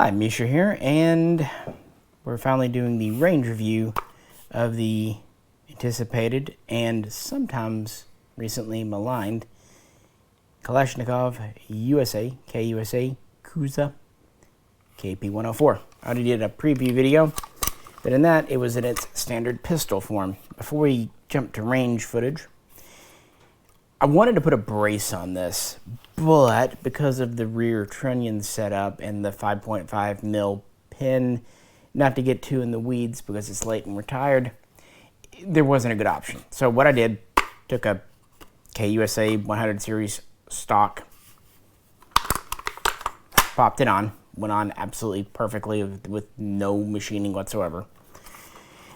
Hi, Misha here, and we're finally doing the range review of the anticipated and sometimes recently maligned Kalashnikov-USA, KUSA, KUSA, KP-104. I already did a preview video, but in that it was in its standard pistol form. Before we jump to range footage, I wanted to put a brace on this, but because of the rear trunnion setup and the 5.5 mil pin, not to get too in the weeds because it's late and we're tired, there wasn't a good option. So what I did, took a KUSA 100 series stock, popped it on, went on absolutely perfectly with no machining whatsoever.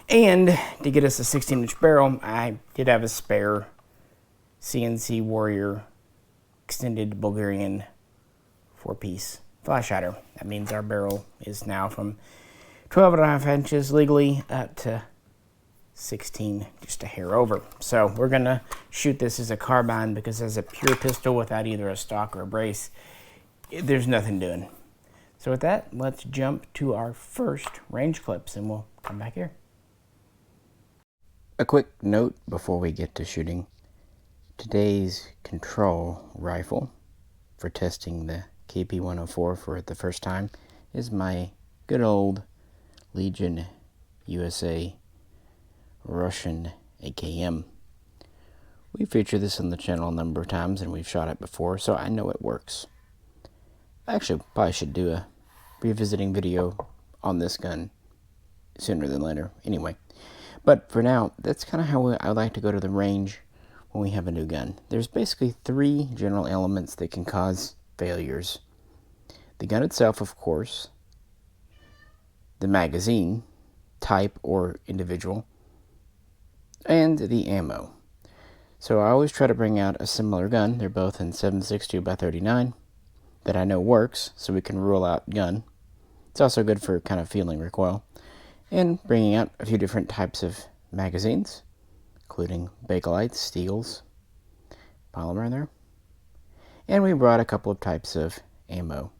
And to get us a 16-inch barrel, I did have a spare CNC Warrior extended Bulgarian 4-piece flash hider. That means our barrel is now from 12.5 inches legally up to 16, just a hair over. So we're gonna shoot this as a carbine because as a pure pistol without either a stock or a brace, there's nothing doing. So with that, let's jump to our first range clips and we'll come back here. A quick note before we get to shooting. Today's control rifle for testing the KP-104 for the first time is my good old Legion USA Russian AKM. We featured this on the channel a number of times and we've shot it before, so I know it works. I actually probably should do a revisiting video on this gun sooner than later anyway. But for now, that's kind of how I like to go to the range when we have a new gun. There's basically three general elements that can cause failures. The gun itself, of course, the magazine, type or individual, and the ammo. So I always try to bring out a similar gun. They're both in 7.62 by 39 that I know works, so we can rule out gun. It's also good for kind of feeling recoil. And bringing out a few different types of magazines, including Bakelites, Steels, polymer in there. And we brought a couple of types of ammo.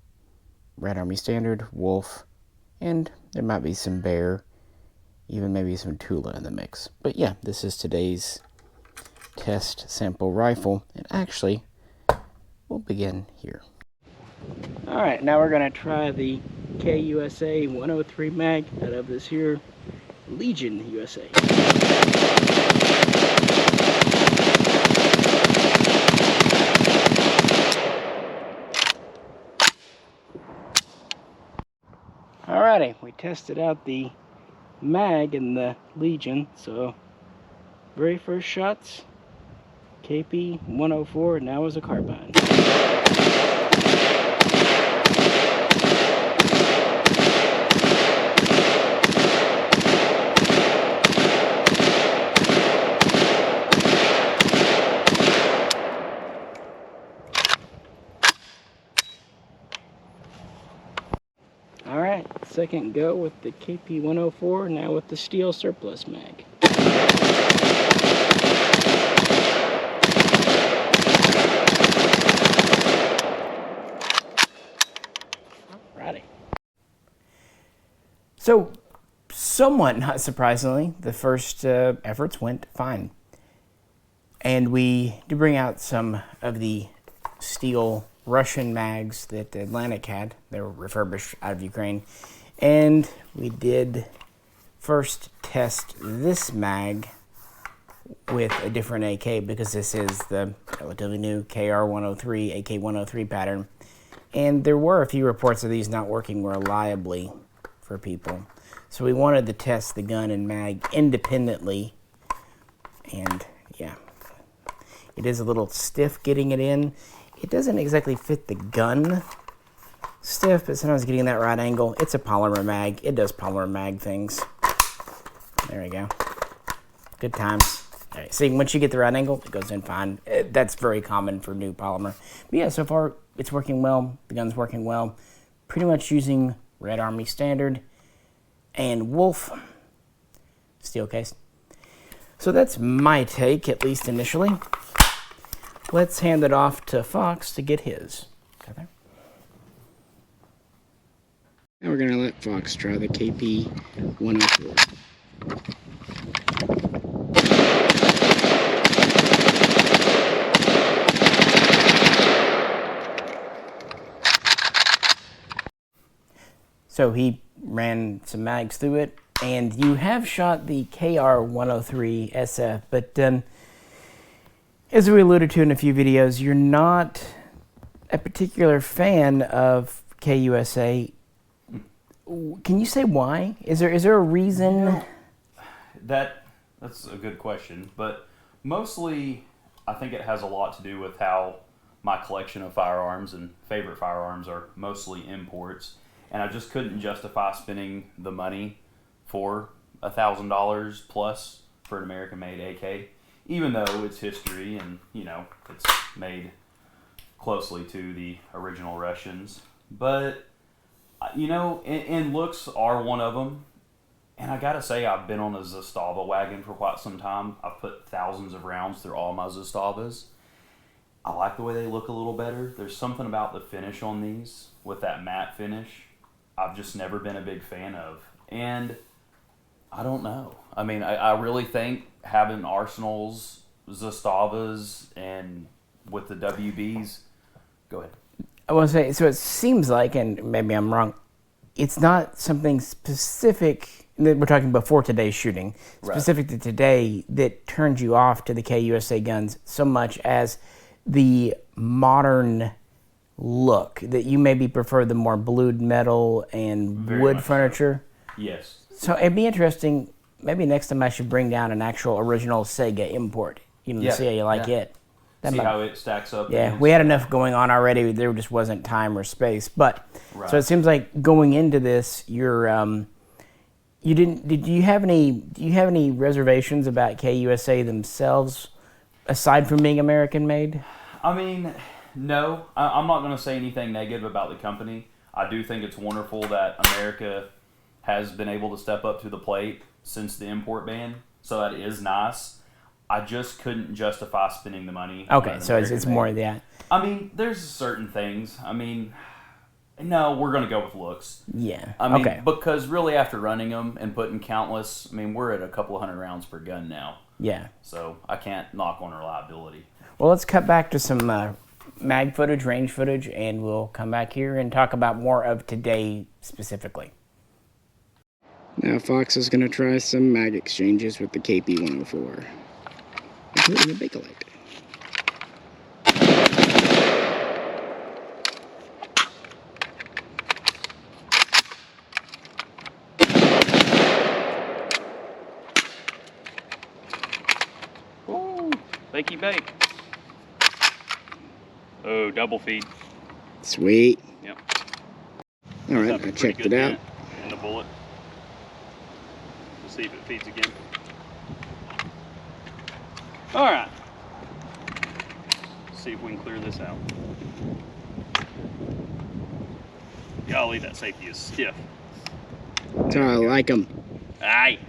Red Army Standard, Wolf, and there might be some Bear, even maybe some Tula in the mix. But yeah, this is today's test sample rifle, and actually, we'll begin here. Alright, now we're going to try the KUSA 103 mag out of this here Legion USA. Alrighty, we tested out the mag in the Legion, so very first shots, KP-104, now is a carbine. Alright, second go with the KP-104, now with the steel surplus mag. Alrighty. So, somewhat not surprisingly, the first efforts went fine. And we did bring out some of the steel Russian mags that Atlantic had. They were refurbished out of Ukraine. And we did first test this mag with a different AK because this is the relatively new KR-103, AK103 pattern. And there were a few reports of these not working reliably for people. So we wanted to test the gun and mag independently. And yeah, it is a little stiff getting it in. It doesn't exactly fit the gun stiff, but sometimes getting that right angle. It's a polymer mag. It does polymer mag things. There we go. Good times. All right, see, once you get the right angle, it goes in fine. That's very common for new polymer. But yeah, so far it's working well. The gun's working well. Pretty much using Red Army Standard and Wolf steel case. So that's my take, at least initially. Let's hand it off to Fox to get his. Okay. Now we're going to let Fox try the KP-104. So he ran some mags through it, and you have shot the KR-103 SF, but as we alluded to in a few videos, you're not a particular fan of KUSA. Can you say why? Is there a reason? You know, that's a good question, but mostly I think it has a lot to do with how my collection of firearms and favorite firearms are mostly imports, and I just couldn't justify spending the money for $1,000 plus for an American-made AK, even though it's history and, you know, it's made closely to the original Russians. But, you know, and looks are one of them. And I gotta say, I've been on a Zastava wagon for quite some time. I've put thousands of rounds through all my Zastavas. I like the way they look a little better. There's something about the finish on these with that matte finish I've just never been a big fan of. And I don't know. I mean, I really think having Arsenal's Zastavas and with the WBs. Go ahead. I want to say, so it seems like, and maybe I'm wrong, it's not something specific, we're talking before today's shooting, specific to today, that turns you off to the KUSA guns so much as the modern look, that you maybe prefer the more blued metal and Very wood much furniture. So. Yes. So it'd be interesting, maybe next time I should bring down an actual original Sega import, to see how you like it. See how it stacks up. Yeah, we had enough going on already. There just wasn't time or space. But so it seems like going into this, you're you didn't. Do you have any reservations about KUSA themselves, aside from being American made? I mean, no. I'm not going to say anything negative about the company. I do think it's wonderful that America has been able to step up to the plate since the import ban. So that is nice. I just couldn't justify spending the money. Okay, so it's more of that. I mean, there's certain things. I mean, no, we're going to go with looks. Yeah. I mean, because really after running them and putting countless, I mean, we're at a couple 100 rounds per gun now. Yeah. So I can't knock on reliability. Well, let's cut back to some mag footage, range footage, and we'll come back here and talk about more of today specifically. Now Fox is going to try some mag exchanges with the KP-104. Including a Bakelite. Ooh, bakey bake. Oh, double feed. Sweet. Yep. All right, I checked it out. In the bullet. We'll see if it feeds again. All right. See if we can clear this out. Golly, that safety is stiff. That's how I like them. Aye.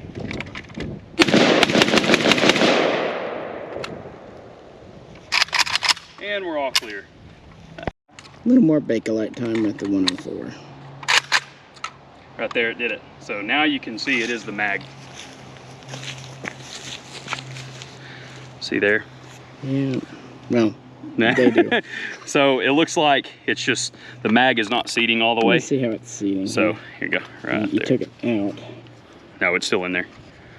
And we're all clear. A little more Bakelite time with the 104. Right there, it did it. So now you can see it is the mag. See there? Yeah. Well, they do. So it looks like it's just the mag is not seating all the way. Let's see how it's seating. So here you go. Right you there. took it out. No, it's still in there.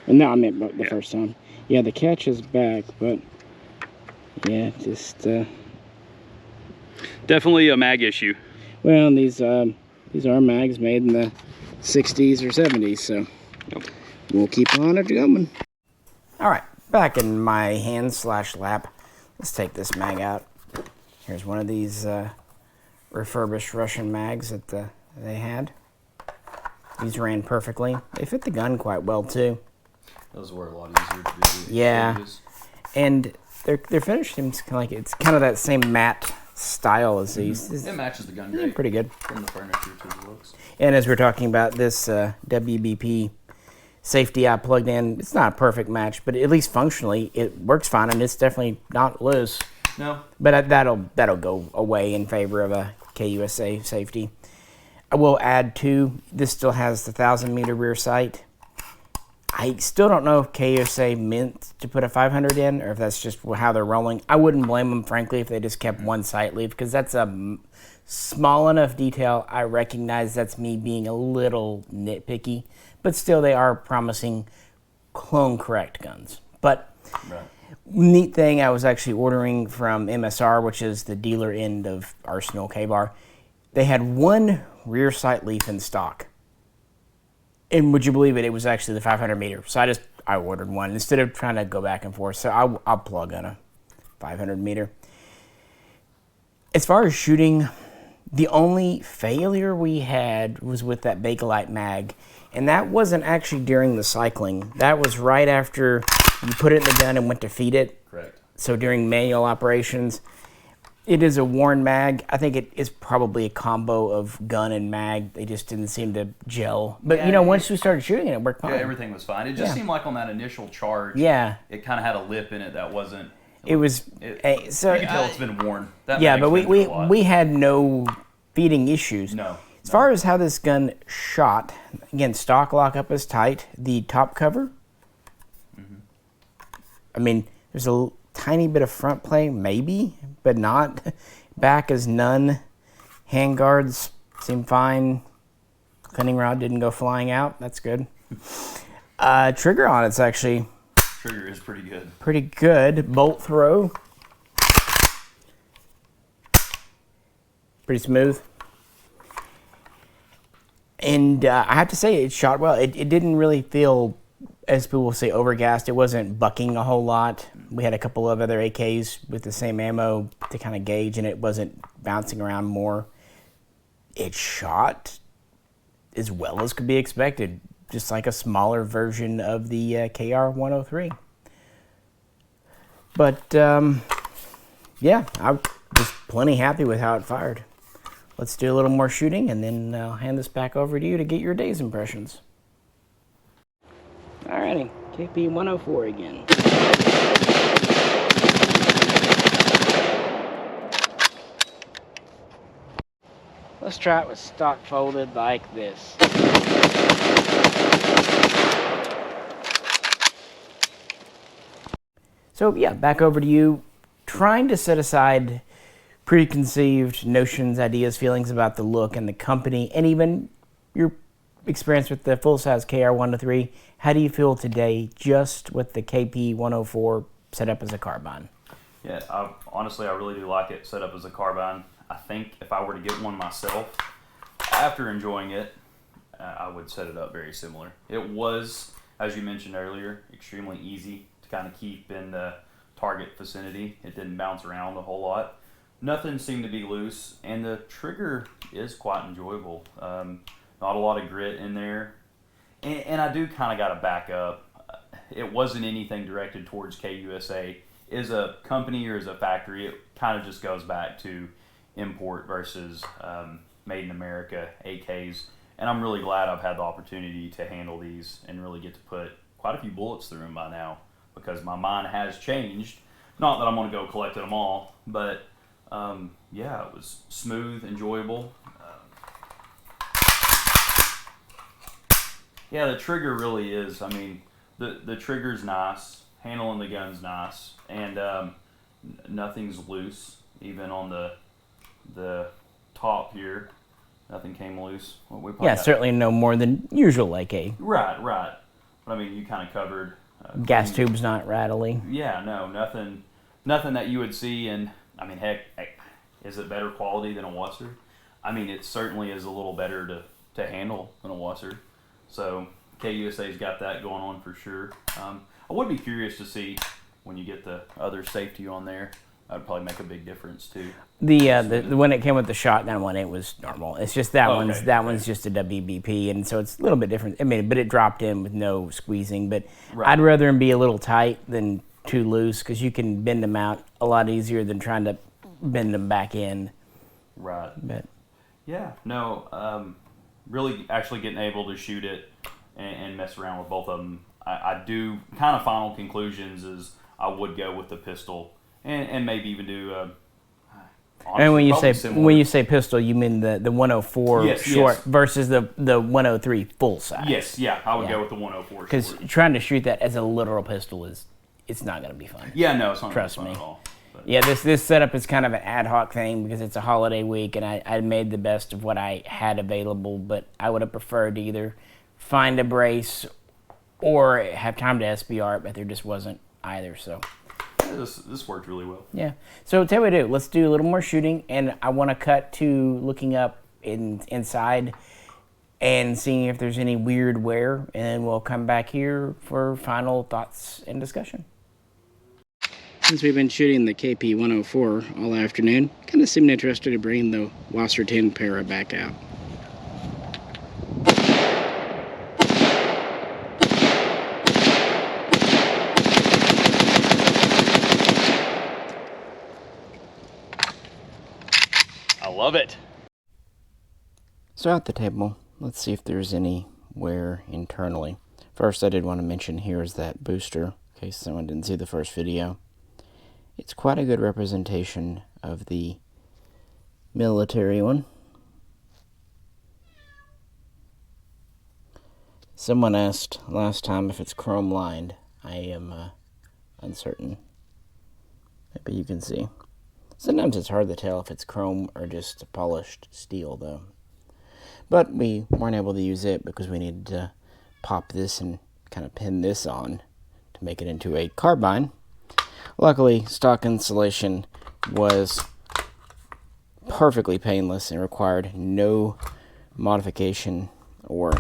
No, I meant the first time. Yeah, the catch is back, but yeah, just definitely a mag issue. Well, these are mags made in the 60s or 70s, so we'll keep on it going. All right. Back in my hand/lap, let's take this mag out. Here's one of these refurbished Russian mags that they had. These ran perfectly. They fit the gun quite well too. Those were a lot easier to do. Yeah, and their finish seems like it's kind of that same matte style as these. It matches the gun great. Pretty good. From the furniture to the looks. And as we're talking about this WBP safety I plugged in, it's not a perfect match, but at least functionally it works fine, and it's definitely not loose. No. But that'll go away in favor of a KUSA safety. will add too, this still has the 1,000-meter rear sight. I still don't know if KUSA meant to put a 500 in or if that's just how they're rolling. I wouldn't blame them, frankly, if they just kept one sight lead, because that's a small enough detail. I recognize that's me being a little nitpicky, but still they are promising clone correct guns. But neat thing, I was actually ordering from MSR, which is the dealer end of Arsenal K-Bar. They had one rear sight leaf in stock. And would you believe it? It was actually the 500 meter. So I ordered one instead of trying to go back and forth. So I'll plug on a 500 meter. As far as shooting, the only failure we had was with that Bakelite mag. And that wasn't actually during the cycling. That was right after you put it in the gun and went to feed it. Correct. So during manual operations. It is a worn mag. I think it is probably a combo of gun and mag. They just didn't seem to gel. But, Yeah, once we started shooting it worked fine. Yeah, everything was fine. It just seemed like on that initial charge, it kind of had a lip in it that wasn't... so you can tell it's been worn. That but mag's been through a lot. we had no feeding issues. No. As far as how this gun shot, again, stock lockup is tight. The top cover, I mean, there's a tiny bit of front play, maybe, but not. Back is none. Hand guards seem fine. Cleaning rod didn't go flying out. That's good. Trigger on it's actually... Trigger is pretty good. Pretty good. Bolt throw. Pretty smooth. And I have to say, it shot well. It didn't really feel, as people will say, overgassed. It wasn't bucking a whole lot. We had a couple of other AKs with the same ammo to kind of gauge, and it wasn't bouncing around more. It shot as well as could be expected, just like a smaller version of the KR-103. But, yeah, I'm just plenty happy with how it fired. Let's do a little more shooting, and then I'll hand this back over to you to get your day's impressions. Alrighty, KP-104 again. Let's try it with stock folded like this. So yeah, back over to you. Trying to set aside preconceived notions, ideas, feelings about the look and the company, and even your experience with the full-size KR-103. How do you feel today just with the KP-104 set up as a carbine? Yeah, honestly, I really do like it set up as a carbine. I think if I were to get one myself, after enjoying it, I would set it up very similar. It was, as you mentioned earlier, extremely easy to kind of keep in the target vicinity. It didn't bounce around a whole lot. Nothing seemed to be loose, and the trigger is quite enjoyable. Not a lot of grit in there. And I do kind of got to back up. It wasn't anything directed towards KUSA. As a company or as a factory, it kind of just goes back to import versus made in America AKs. And I'm really glad I've had the opportunity to handle these and really get to put quite a few bullets through them by now, because my mind has changed. Not that I'm going to go collect them all, but yeah, it was smooth, enjoyable. Yeah, the trigger really is. I mean, the trigger's nice, handling the gun's nice, and nothing's loose. Even on the top here, nothing came loose. Well, certainly no more than usual AK. Right. But I mean, you kind of covered. Gas tube's not rattly. Yeah, no, nothing that you would see. And I mean, heck, is it better quality than a Wasser? I mean, it certainly is a little better to handle than a Wasser. So KUSA's got that going on for sure. I would be curious to see when you get the other safety on there. That'd probably make a big difference too. The when it came with the shotgun one, it was normal. It's just that one's just a WBP, and so it's a little bit different. I mean, but it dropped in with no squeezing. But I'd rather them be a little tight than too loose, because you can bend them out a lot easier than trying to bend them back in. Right. But yeah, no, really actually getting able to shoot it and mess around with both of them. I do kind of final conclusions is I would go with the pistol. And maybe even do And when honestly, you say pistol, you mean the 104 Yes, short yes. versus the 103 full size. Yes, yeah, I would Yeah. go with the 104 Because short. trying to shoot that as a literal pistol it's not going to be fun. Yeah, no, it's not Trust fun me. at all. But, Yeah, this setup is kind of an ad hoc thing because it's a holiday week, and I made the best of what I had available. But I would have preferred to either find a brace or have time to SBR it, but there just wasn't either. So yeah, this worked really well. yeah. So tell me what to do. Let's do a little more shooting, and I want to cut to looking up inside and seeing if there's any weird wear, and then we'll come back here for final thoughts and discussion. Since we've been shooting the KP-104 all afternoon, kind of seemed interested to bring the Wasser 10 Para back out. I love it. So at the table, let's see if there's any wear internally. First, I did want to mention here is that booster, in case someone didn't see the first video. It's quite a good representation of the military one. Someone asked last time if it's chrome lined. I am uncertain. But you can see. Sometimes it's hard to tell if it's chrome or just polished steel though. But we weren't able to use it because we needed to pop this and kind of pin this on to make it into a carbine. Luckily, stock installation was perfectly painless and required no modification or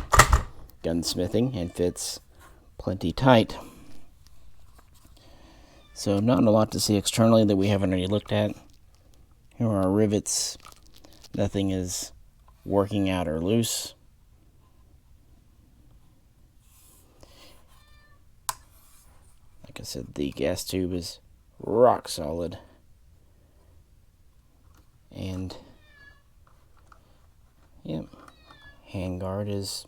gunsmithing and fits plenty tight. So not a lot to see externally that we haven't already looked at. Here are our rivets. Nothing is working out or loose. Like I said, the gas tube is rock solid. And yep, handguard is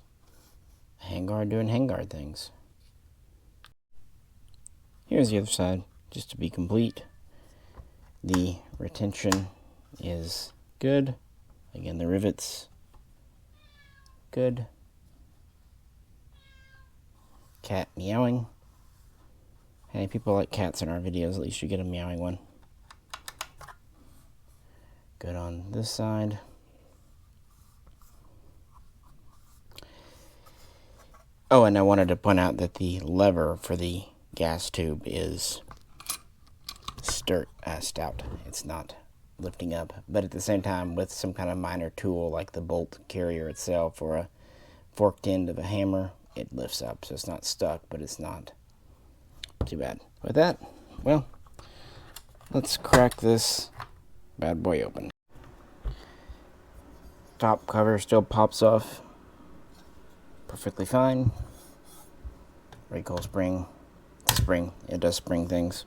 handguard doing handguard things. Here's the other side, just to be complete. The retention is good. Again, the rivets, good. Cat meowing. Hey, people like cats in our videos, at least you get a meowing one. Good on this side. Oh, and I wanted to point out that the lever for the gas tube is stout. It's not lifting up, but at the same time, with some kind of minor tool like the bolt carrier itself or a forked end of a hammer, it lifts up. So it's not stuck, but it's not too bad. With that, well, let's crack this bad boy open. Top cover still pops off perfectly fine. Recoil spring, it does spring things.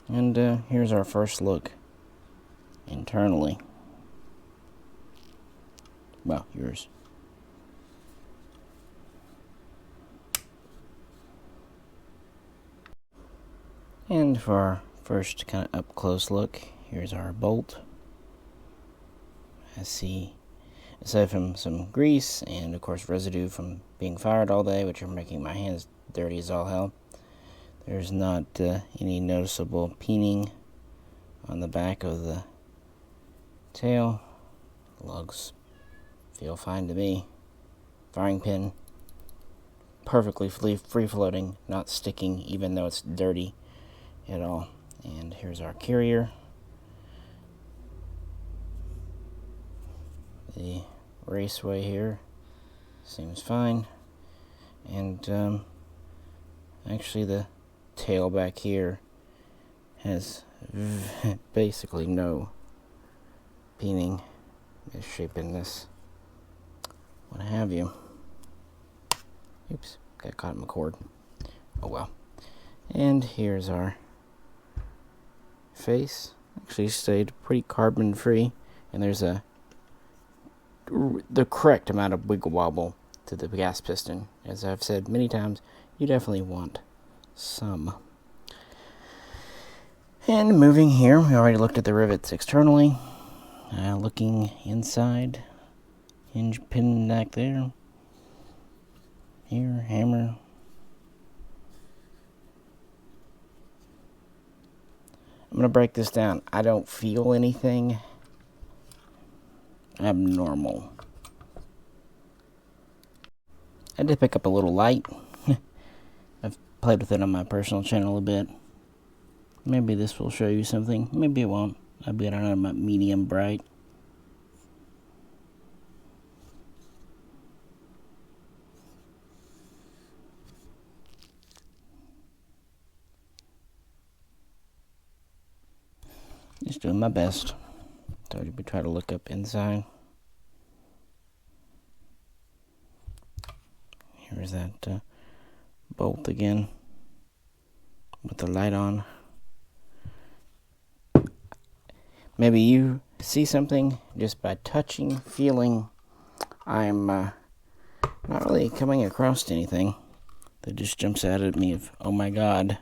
And here's our first look internally. Well, yours. And for our first kind of up close look, here's our bolt. I see, aside from some grease and of course residue from being fired all day, which are making my hands dirty as all hell, there's not any noticeable peening on the back of the tail. Lugs feel fine to me. Firing pin perfectly free floating, not sticking even though it's dirty at all. And here's our carrier. The raceway here seems fine, and actually the tail back here has basically no peening, misshapeness, what have you. Oops, got caught in my cord. Oh well. And here's our face. Actually stayed pretty carbon free, and there's the correct amount of wiggle wobble to the gas piston. As I've said many times, you definitely want some. And moving here, we already looked at the rivets externally. Looking inside, hinge pin back there. Here, hammer. I'm going to break this down. I don't feel anything abnormal. I did pick up a little light. I've played with it on my personal channel a bit. Maybe this will show you something. Maybe it won't. I'll be on a medium bright. Just doing my best. So we try to look up inside. Here's that bolt again with the light on. Maybe you see something just by touching, feeling. I'm not really coming across anything that just jumps out at me of, oh my god.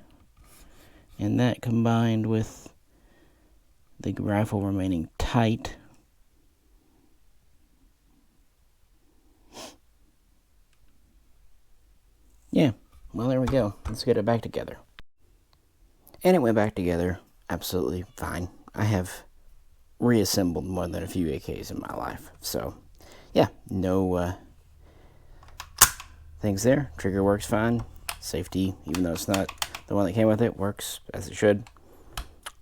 And that combined with the rifle remaining tight. Yeah, well, there we go. Let's get it back together. And it went back together absolutely fine. I have reassembled more than a few AKs in my life. So, yeah, no things there. Trigger works fine. Safety, even though it's not the one that came with it, works as it should.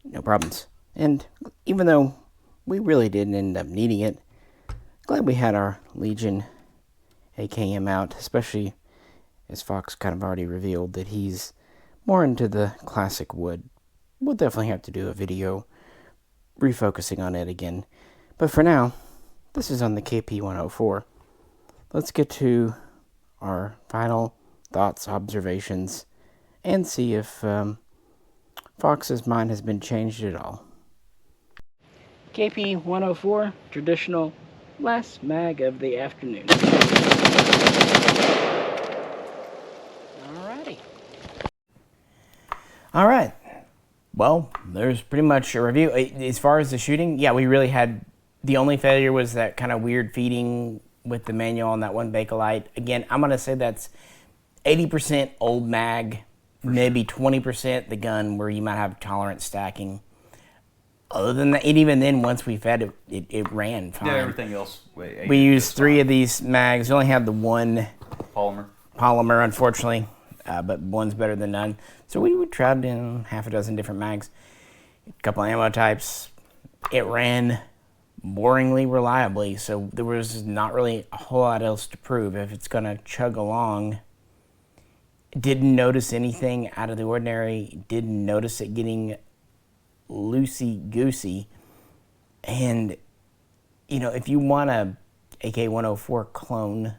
No problems. And even though we really didn't end up needing it, glad we had our Legion AKM out, especially as Fox kind of already revealed that he's more into the classic wood. We'll definitely have to do a video refocusing on it again. But for now, this is on the KP-104. Let's get to our final thoughts, observations, and see if Fox's mind has been changed at all. KP-104, traditional last mag of the afternoon. Alrighty. Alright. Well, there's pretty much a review. As far as the shooting, yeah, we really had, the only failure was that kind of weird feeding with the manual on that one Bakelite. Again, I'm going to say that's 80% old mag, maybe 20% the gun where you might have tolerance stacking. Other than that, and even then, once we fed it, it ran fine. Yeah, everything else. We used 3 of these mags. We only had the one polymer, unfortunately, but one's better than none. So we tried in half a dozen different mags, a couple of ammo types. It ran boringly reliably, so there was not really a whole lot else to prove. If it's going to chug along, didn't notice anything out of the ordinary, didn't notice it getting loosey-goosey. And, you know, if you want a AK104 clone,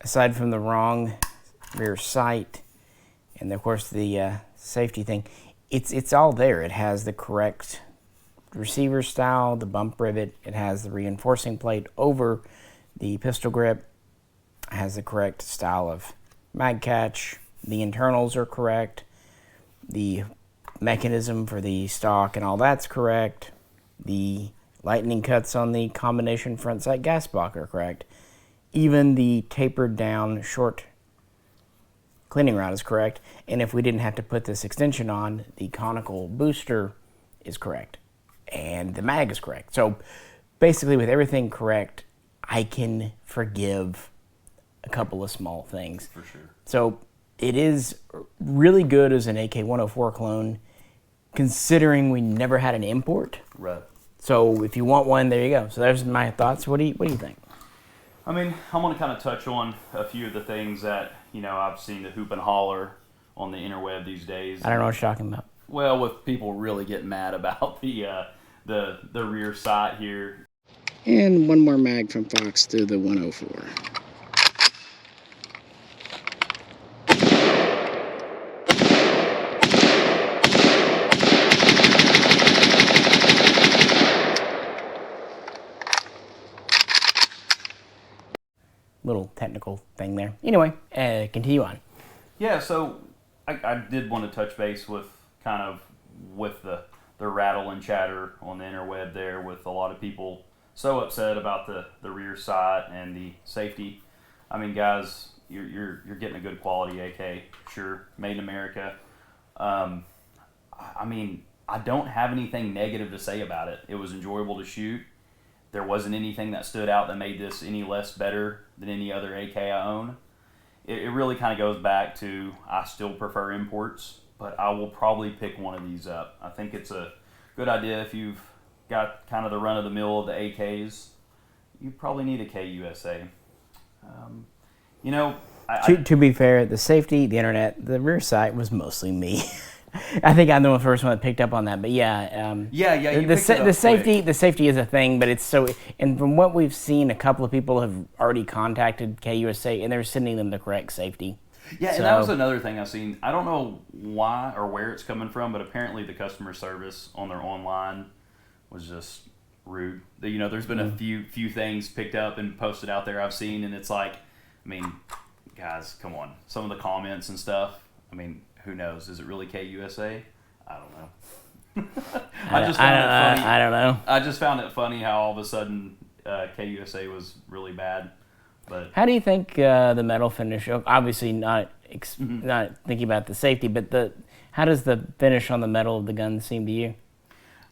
aside from the wrong rear sight and, of course, the safety thing, it's all there. It has the correct receiver style, the bump rivet. It has the reinforcing plate over the pistol grip. It has the correct style of mag catch. The internals are correct. The mechanism for the stock and all that's correct. The lightning cuts on the combination front sight gas block are correct. Even the tapered down short cleaning rod is correct. And if we didn't have to put this extension on, the conical booster is correct. And the mag is correct. So basically with everything correct, I can forgive a couple of small things. For sure. So it is really good as an AK104 clone, considering we never had an import. Right. So if you want one, there you go. So there's my thoughts. What do you think? I mean, I'm going to kind of touch on a few of the things that, you know, I've seen the hoop and holler on the interweb these days. I don't know what you're talking about. Well, with people really getting mad about the rear sight here. And one more mag from Fox through the 104. Little technical thing there. Anyway, continue on. Yeah, so I did want to touch base with kind of with the the rattle and chatter on the interweb there with a lot of people so upset about the rear sight and the safety. I mean, guys, you're getting a good quality AK, sure, made in America. I mean, I don't have anything negative to say about it. It was enjoyable to shoot. There wasn't anything that stood out that made this any less better than any other AK I own. It really kind of goes back to I still prefer imports, but I will probably pick one of these up. I think it's a good idea if you've got kind of the run-of-the-mill of the AKs. You probably need a KUSA. You know, to be fair, the safety, the internet, the rear sight was mostly me. I think I'm the first one that picked up on that, but yeah. The safety is a thing, but it's so. And from what we've seen, a couple of people have already contacted KUSA, and they're sending them the correct safety. Yeah, and that was another thing I've seen. I don't know why or where it's coming from, but apparently the customer service on their online was just rude. You know, there's been a few things picked up and posted out there I've seen, and it's like, I mean, guys, come on. Some of the comments and stuff, I mean, who knows? Is it really KUSA? I don't know. I don't know. I just found it funny how all of a sudden KUSA was really bad. But how do you think the metal finish? Obviously, not thinking about the safety, but how does the finish on the metal of the gun seem to you?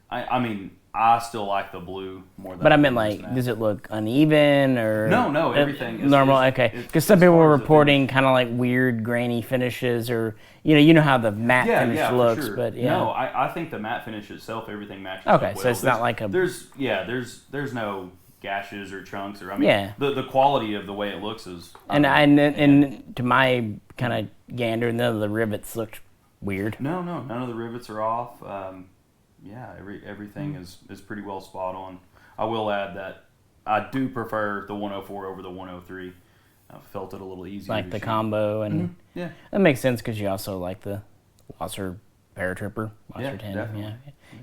I mean, I still like the blue more than. But I meant, like, does it look uneven or? No, everything is normal. Okay, because some people were reporting kind of like weird grainy finishes, or you know how the matte finish looks, sure. But yeah. No, I think the matte finish itself, everything matches. Okay, up well. So it's not like a. There's no gashes or chunks or the quality of the way it looks is. And to my kind of gander, none of the rivets looked weird. No, none of the rivets are off. Everything is pretty well spot on. I will add that I do prefer the 104 over the 103. I felt it a little easier. Like the combo, and yeah, that makes sense because you also like the Wasser Paratrooper, Wasser 10. Definitely.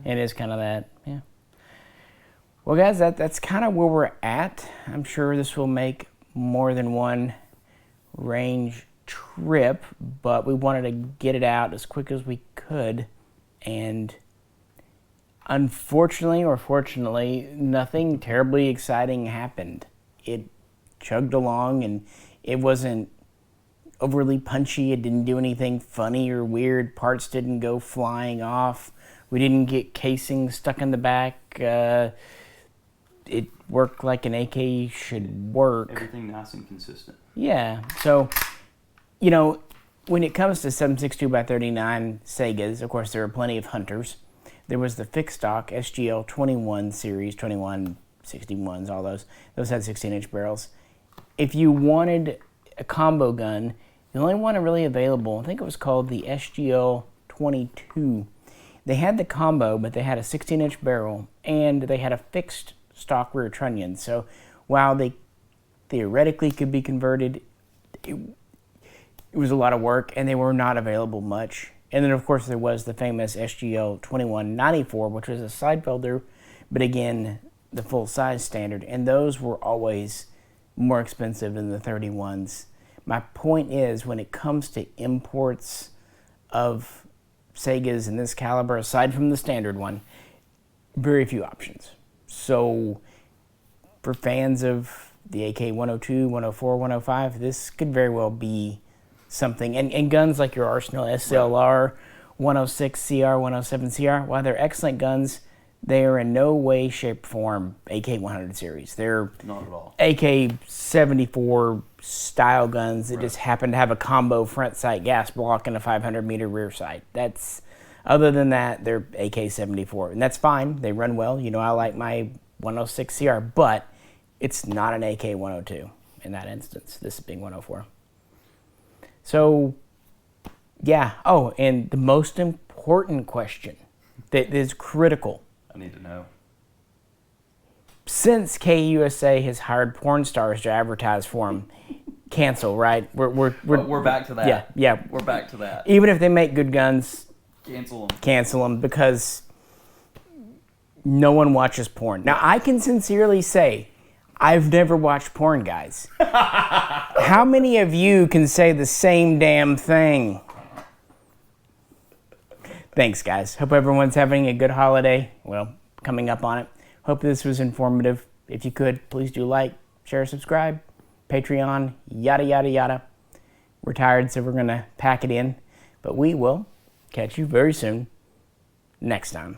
Yeah, it is kind of that. Yeah. Well, guys, that's kind of where we're at. I'm sure this will make more than one range trip, but we wanted to get it out as quick as we could, and unfortunately or fortunately, nothing terribly exciting happened. It chugged along, and it wasn't overly punchy. It didn't do anything funny or weird. Parts didn't go flying off. We didn't get casing stuck in the back. It worked like an AK should work. Everything nice and consistent. Yeah. So, when it comes to 7.62x39 Segas, of course, there are plenty of hunters. There was the fixed stock SGL 21 series, 21, 61s, all those. Those had 16-inch barrels. If you wanted a combo gun, the only one really available, I think it was called the SGL 22. They had the combo, but they had a 16-inch barrel, and they had a fixed stock rear trunnion. So while they theoretically could be converted, it was a lot of work, and they were not available much. And then, of course, there was the famous SGL 2194, which was a side felder, but again, the full-size standard. And those were always more expensive than the 31s. My point is, when it comes to imports of Segas in this caliber, aside from the standard one, very few options. So for fans of the AK102, 104, 105, this could very well be something. And guns like your Arsenal SLR, 106 CR, 107 CR, while they're excellent guns, they are in no way, shape, or form AK100 series. They're not at all AK-74 style guns that just happen to have a combo front sight gas block and a 500-meter rear sight. Other than that, they're AK-74, and that's fine. They run well. I like my 106 CR, but it's not an AK-102 in that instance, this being 104. So, yeah. Oh, and the most important question that is critical. I need to know. Since KUSA has hired porn stars to advertise for them, cancel, right? We're back to that. Yeah. We're back to that. Even if they make good guns, cancel them because no one watches porn. Now, I can sincerely say, I've never watched porn, guys. How many of you can say the same damn thing? Thanks, guys. Hope everyone's having a good holiday. Well, coming up on it. Hope this was informative. If you could, please do like, share, subscribe, Patreon, yada, yada, yada. We're tired, so we're going to pack it in. But we will catch you very soon next time.